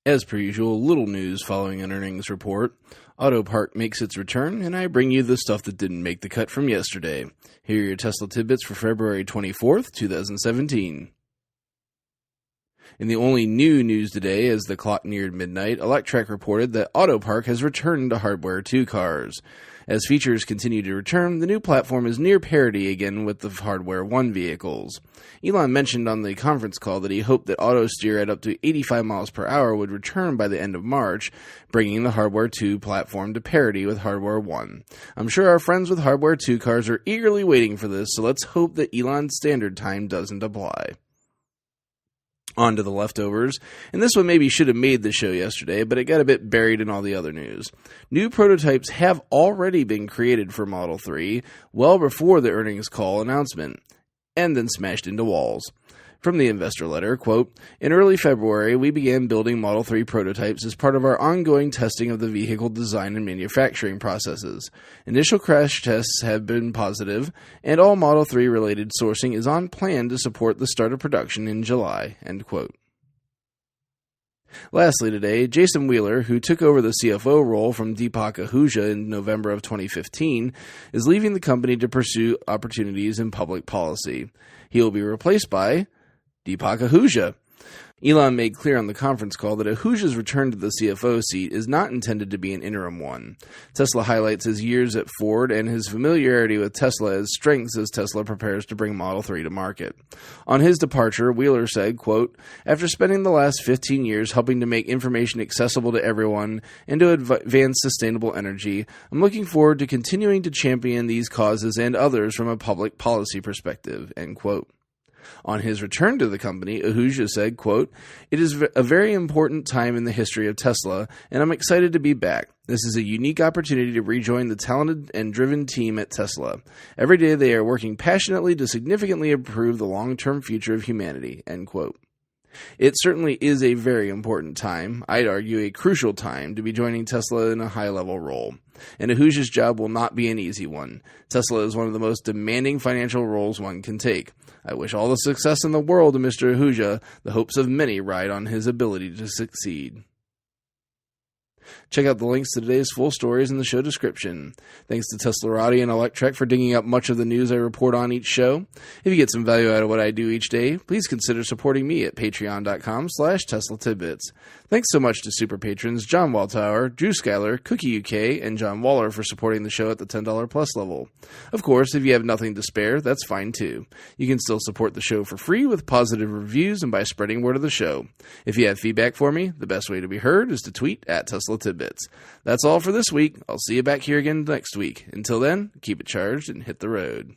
As per usual, little news following an earnings report. Autopark makes its return, and I bring you the stuff that didn't make the cut from yesterday. Here are your Tesla tidbits for February 24th, 2017. In the only new news today, as the clock neared midnight, Electrek reported that Autopark has returned to Hardware 2 cars. As features continue to return, the new platform is near parity again with the Hardware 1 vehicles. Elon mentioned on the conference call that he hoped that AutoSteer at up to 85 miles per hour would return by the end of March, bringing the Hardware 2 platform to parity with Hardware 1. I'm sure our friends with Hardware 2 cars are eagerly waiting for this, so let's hope that Elon's standard time doesn't apply. On to the leftovers, and this one maybe should have made the show yesterday, but it got a bit buried in all the other news. New prototypes have already been created for Model 3, well before the earnings call announcement, and then smashed into walls. From the investor letter, quote, "In early February, we began building Model 3 prototypes as part of our ongoing testing of the vehicle design and manufacturing processes. Initial crash tests have been positive, and all Model 3 related sourcing is on plan to support the start of production in July," end quote. Lastly today, Jason Wheeler, who took over the CFO role from Deepak Ahuja in November of 2015, is leaving the company to pursue opportunities in public policy. He will be replaced by Deepak Ahuja. Elon made clear on the conference call that Ahuja's return to the CFO seat is not intended to be an interim one. Tesla highlights his years at Ford and his familiarity with Tesla as strengths as Tesla prepares to bring Model 3 to market. On his departure, Wheeler said, quote, "After spending the last 15 years helping to make information accessible to everyone and to advance sustainable energy, I'm looking forward to continuing to champion these causes and others from a public policy perspective," end quote. On his return to the company, Ahuja said, quote, "It is a very important time in the history of Tesla, and I'm excited to be back. This is a unique opportunity to rejoin the talented and driven team at Tesla. Every day they are working passionately to significantly improve the long-term future of humanity," end quote. It certainly is a very important time, I'd argue a crucial time, to be joining Tesla in a high-level role. And Ahuja's job will not be an easy one. Tesla is one of the most demanding financial roles one can take. I wish all the success in the world to Mr. Ahuja. The hopes of many ride on his ability to succeed. Check out the links to today's full stories in the show description. Thanks to Teslarati and Electrek for digging up much of the news I report on each show. If you get some value out of what I do each day, please consider supporting me at patreon.com/Tesla Tidbits. Thanks so much to super patrons John Waltower, Drew Schuyler, Cookie UK, and John Waller for supporting the show at the $10 plus level. Of course, if you have nothing to spare, that's fine too. You can still support the show for free with positive reviews and by spreading word of the show. If you have feedback for me, the best way to be heard is to tweet at Tesla Tidbits. That's all for this week. I'll see you back here again next week. Until then, keep it charged and hit the road.